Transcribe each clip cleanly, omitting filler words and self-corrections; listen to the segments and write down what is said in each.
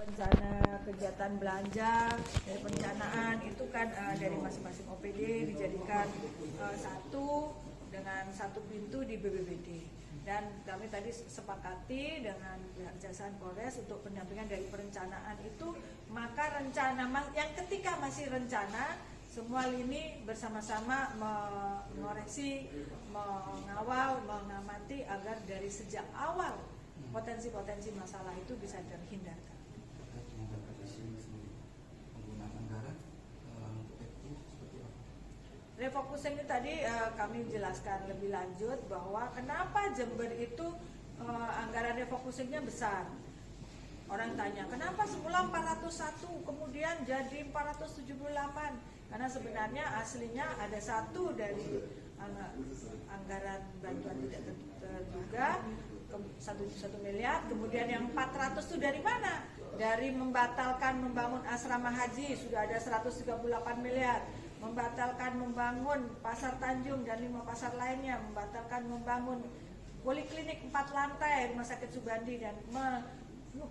Rencana kegiatan belanja dari perencanaan itu kan dari masing-masing OPD dijadikan satu dengan satu pintu di BPBD, dan kami tadi sepakati dengan pihak Kejaksaan Polres untuk pendampingan dari perencanaan itu. Maka rencana yang ketika masih rencana, semua lini bersama-sama mengoreksi, mengawal, mengamati agar dari sejak awal potensi-potensi masalah itu bisa terhindarkan. Refocusing ini tadi kami jelaskan lebih lanjut bahwa kenapa Jember itu anggaran refocusingnya besar. Orang tanya, kenapa semula 401 kemudian jadi 478? Karena sebenarnya aslinya ada satu dari anggaran bantuan tidak terduga 1 miliar, kemudian yang 400 itu dari mana? Dari membatalkan membangun asrama haji sudah ada 138 miliar, membatalkan membangun Pasar Tanjung dan 5 pasar lainnya, membatalkan membangun poliklinik 4 lantai Rumah Sakit Subandi, dan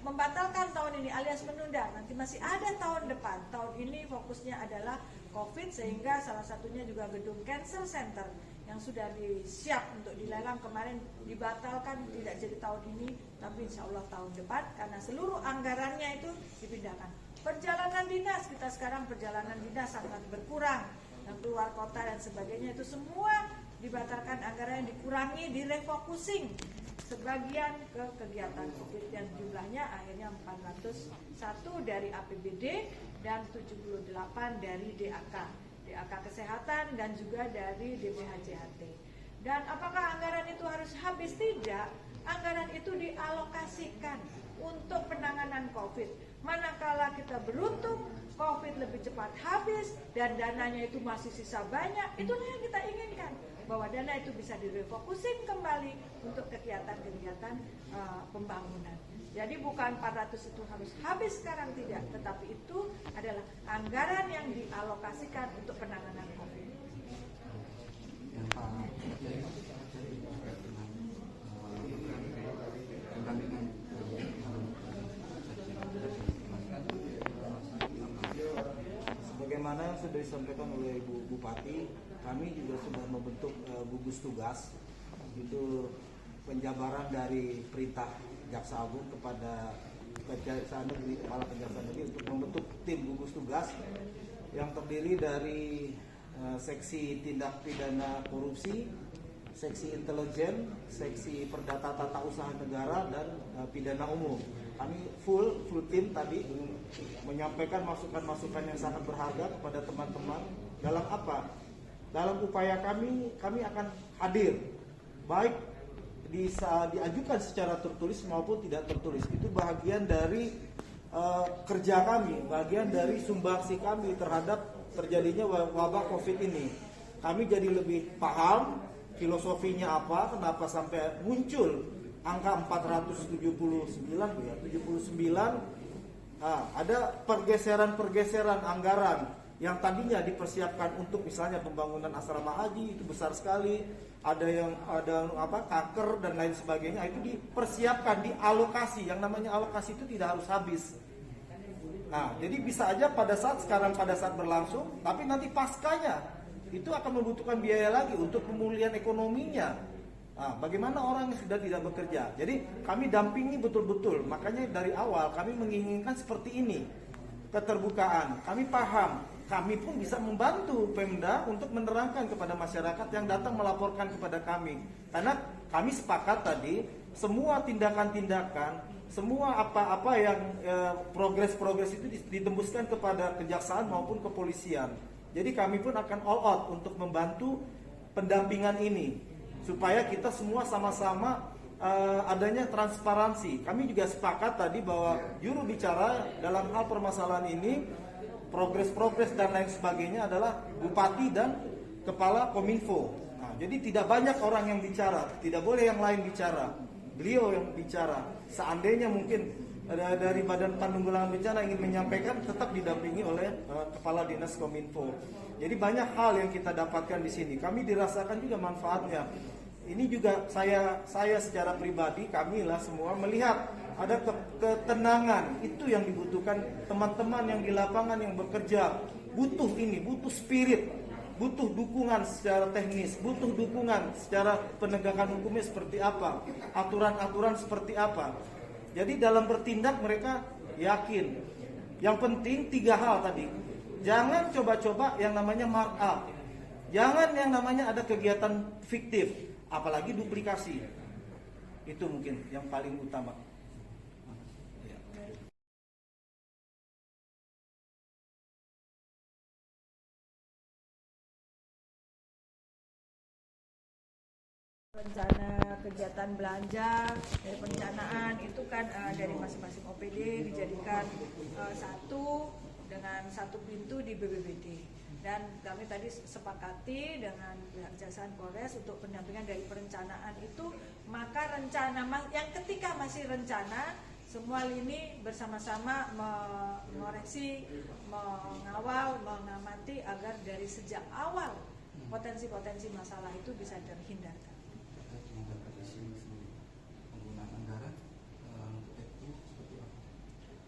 membatalkan tahun ini alias menunda, nanti masih ada tahun depan. Tahun ini fokusnya adalah COVID, sehingga salah satunya juga gedung Cancer Center yang sudah disiap untuk dilelang kemarin dibatalkan, tidak jadi tahun ini tapi insya Allah tahun depan, karena seluruh anggarannya itu dipindahkan. Perjalanan dinas, kita sekarang perjalanan dinas sangat berkurang, yang keluar kota dan sebagainya itu semua dibatalkan, anggaran yang dikurangi, direfocusing sebagian ke kegiatan COVID yang jumlahnya akhirnya 401 dari APBD dan 78 dari DAK Kesehatan dan juga dari DPHJHT. Dan apakah anggaran itu harus habis? Tidak. Anggaran itu dialokasikan untuk penanganan COVID. Manakala kita beruntung COVID lebih cepat habis dan dananya itu masih sisa banyak, itulah yang kita inginkan, bahwa dana itu bisa direfocusing kembali untuk kegiatan-kegiatan pembangunan. Jadi bukan 400 itu harus habis sekarang, tidak, tetapi itu adalah anggaran yang dialokasikan untuk penanganan COVID. Sebagaimana yang sudah disampaikan oleh Ibu Bupati, kami juga sudah membentuk gugus tugas, itu penjabaran dari perintah Jaksa Agung kepada Kejaksaan Negeri, Kepala Kejaksaan Negeri untuk membentuk tim gugus tugas yang terdiri dari seksi tindak pidana korupsi, seksi intelijen, seksi perdata tata usaha negara, dan pidana umum. Kami full tim tadi menyampaikan masukan-masukan yang sangat berharga kepada teman-teman. Dalam apa? Dalam upaya kami akan hadir, baik diajukan secara tertulis maupun tidak tertulis. Itu bagian dari kerja kami, bagian dari sumbangsi kami terhadap terjadinya wabah COVID ini. Kami jadi lebih paham filosofinya apa, kenapa sampai muncul angka 479 ya, 79. Ada pergeseran anggaran yang tadinya dipersiapkan untuk misalnya pembangunan asrama haji itu besar sekali, ada kanker dan lain sebagainya, itu dipersiapkan, dialokasi. Yang namanya alokasi itu tidak harus habis. Jadi bisa aja pada saat berlangsung, tapi nanti paskanya itu akan membutuhkan biaya lagi untuk pemulihan ekonominya. Bagaimana orang yang sudah tidak bekerja? Jadi kami dampingi betul-betul. Makanya dari awal kami menginginkan seperti ini, keterbukaan. Kami paham, kami pun bisa membantu Pemda untuk menerangkan kepada masyarakat yang datang melaporkan kepada kami. Karena kami sepakat tadi, semua tindakan-tindakan, semua apa-apa yang progres-progres itu ditembuskan kepada kejaksaan maupun kepolisian. Jadi kami pun akan all out untuk membantu pendampingan ini, supaya kita semua sama-sama adanya transparansi. Kami juga sepakat tadi bahwa juru bicara dalam hal permasalahan ini, progres dan lain sebagainya adalah Bupati dan Kepala Kominfo. Jadi tidak banyak orang yang bicara, tidak boleh yang lain bicara, beliau yang bicara. Seandainya mungkin dari Badan Penanggulangan Bencana ingin menyampaikan, tetap didampingi oleh Kepala Dinas Kominfo. Jadi banyak hal yang kita dapatkan di sini. Kami dirasakan juga manfaatnya. Ini juga saya secara pribadi, kami lah semua melihat ada ketenangan. Itu yang dibutuhkan teman-teman yang di lapangan yang bekerja. Butuh ini, butuh spirit, butuh dukungan secara teknis, butuh dukungan secara penegakan hukumnya seperti apa, aturan-aturan seperti apa. Jadi dalam bertindak mereka yakin. Yang penting 3 hal tadi. Jangan coba-coba yang namanya markup. Jangan yang namanya ada kegiatan fiktif, apalagi duplikasi. Itu mungkin yang paling utama. Rencana kegiatan belanja dari perencanaan itu kan dari masing-masing OPD dijadikan satu dengan satu pintu di BPBD, dan kami tadi sepakati dengan pihak Kejaksaan Polres untuk pendampingan dari perencanaan itu. Maka rencana yang ketika masih rencana, semua lini bersama-sama mengoreksi, mengawal, mengamati agar dari sejak awal potensi-potensi masalah itu bisa terhindarkan.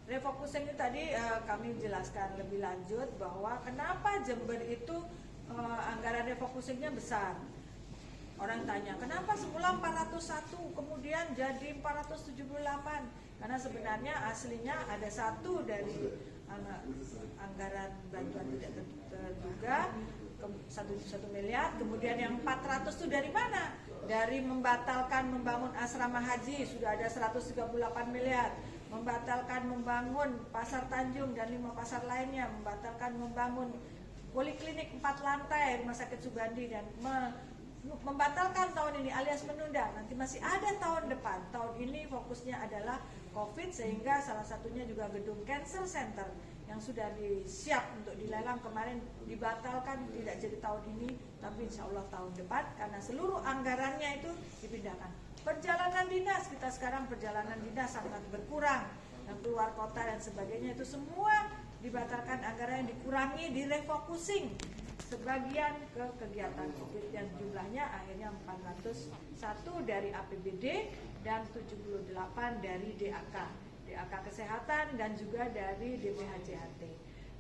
Refocusing itu tadi kami jelaskan lebih lanjut bahwa kenapa Jember itu anggaran refocusingnya besar. Orang tanya, kenapa semula 401 kemudian jadi 478? Karena sebenarnya aslinya ada satu dari anggaran bantuan tidak terduga 1 miliar, kemudian yang 400 itu dari mana? Dari membatalkan membangun asrama haji sudah ada 138 miliar, membatalkan membangun Pasar Tanjung dan 5 pasar lainnya, membatalkan membangun poliklinik 4 lantai Rumah Sakit Sugandi, dan membatalkan tahun ini alias menunda, nanti masih ada tahun depan. Tahun ini fokusnya adalah COVID, sehingga salah satunya juga gedung Cancer Center yang sudah disiap untuk dilelang kemarin dibatalkan, tidak jadi tahun ini tapi insya Allah tahun depan, karena seluruh anggarannya itu dipindahkan. Perjalanan dinas, kita sekarang perjalanan dinas sangat berkurang, dan keluar kota dan sebagainya itu semua dibatalkan, anggaran yang dikurangi, direfocusing sebagian ke kegiatan COVID yang jumlahnya akhirnya 401 dari APBD dan 78 dari DAK Kesehatan dan juga dari DPHJHT.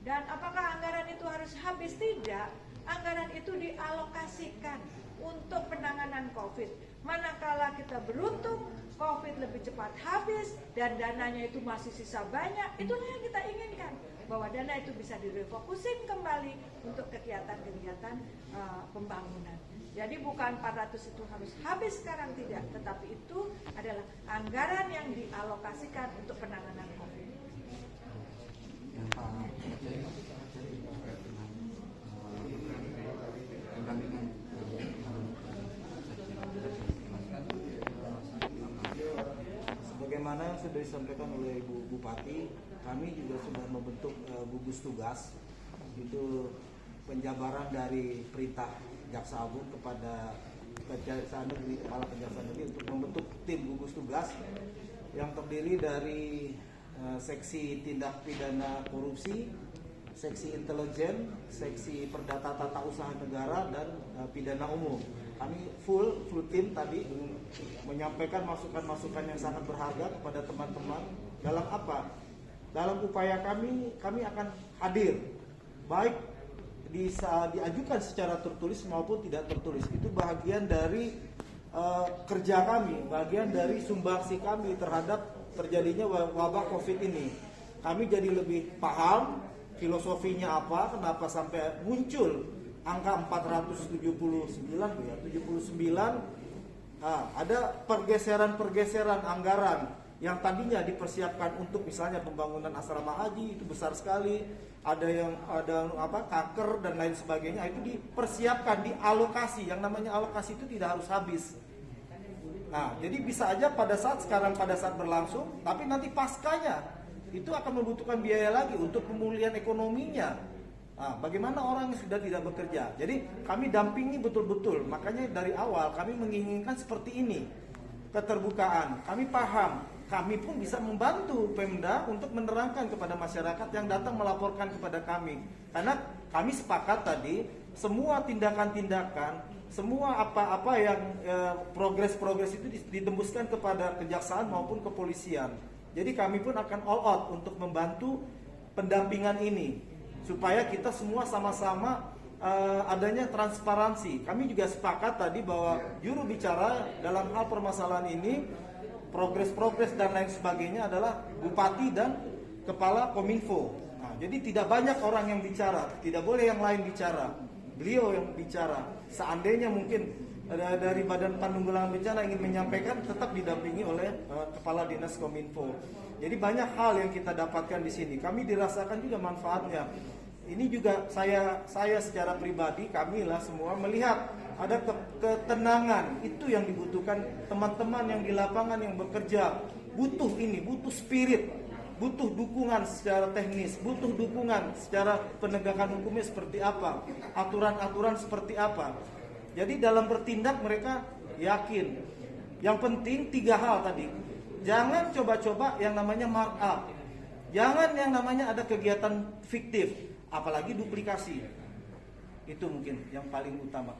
Dan apakah anggaran itu harus habis? Tidak. Anggaran itu dialokasikan untuk penanganan COVID. Manakala kita beruntung COVID lebih cepat habis dan dananya itu masih sisa banyak, itulah yang kita inginkan, bahwa dana itu bisa direfocusing kembali untuk kegiatan-kegiatan pembangunan. Jadi bukan 400 itu harus habis sekarang, tidak, tetapi itu adalah anggaran yang dialokasikan untuk penanganan COVID. Sebagaimana yang sudah disampaikan oleh Ibu Bupati, kami juga sudah membentuk gugus tugas, itu penjabaran dari perintah Jaksa Agung kepada Kejaksaan Negeri, Kepala Kejaksaan Negeri untuk membentuk tim gugus tugas yang terdiri dari seksi tindak pidana korupsi, seksi intelijen, seksi perdata tata usaha negara, dan pidana umum. Kami full tim tadi menyampaikan masukan-masukan yang sangat berharga kepada teman-teman. Dalam apa? Dalam upaya kami akan hadir, baik bisa diajukan secara tertulis maupun tidak tertulis. Itu bagian dari kerja kami, bagian dari sumbangsi kami terhadap terjadinya wabah COVID ini. Kami jadi lebih paham filosofinya apa, kenapa sampai muncul angka 479 ya, 79. Ada pergeseran anggaran yang tadinya dipersiapkan untuk misalnya pembangunan asrama haji itu besar sekali, ada kanker dan lain sebagainya, itu dipersiapkan, dialokasi. Yang namanya alokasi itu tidak harus habis. Jadi bisa aja pada saat berlangsung, tapi nanti paskanya itu akan membutuhkan biaya lagi untuk pemulihan ekonominya. Bagaimana orang yang sudah tidak bekerja? Jadi kami dampingi betul-betul. Makanya dari awal kami menginginkan seperti ini, keterbukaan. Kami paham, kami pun bisa membantu Pemda untuk menerangkan kepada masyarakat yang datang melaporkan kepada kami. Karena kami sepakat tadi, semua tindakan-tindakan, semua apa-apa yang progres-progres itu ditembuskan kepada kejaksaan maupun kepolisian. Jadi kami pun akan all out untuk membantu pendampingan ini supaya kita semua sama-sama adanya transparansi. Kami juga sepakat tadi bahwa juru bicara dalam hal permasalahan ini, progres dan lain sebagainya adalah Bupati dan Kepala Kominfo. Nah, jadi tidak banyak orang yang bicara, tidak boleh yang lain bicara. Beliau yang bicara. Seandainya mungkin dari Badan Penanggulangan Bencana ingin menyampaikan, tetap didampingi oleh Kepala Dinas Kominfo. Jadi banyak hal yang kita dapatkan di sini. Kami dirasakan juga manfaatnya. Ini juga saya secara pribadi, kami lah semua melihat ada ketenangan. Itu yang dibutuhkan teman-teman yang di lapangan yang bekerja. Butuh ini, butuh spirit, butuh dukungan secara teknis, butuh dukungan secara penegakan hukumnya seperti apa, aturan-aturan seperti apa. Jadi dalam bertindak mereka yakin. Yang penting 3 hal tadi. Jangan coba-coba yang namanya markup. Jangan yang namanya ada kegiatan fiktif, apalagi duplikasi. Itu mungkin yang paling utama.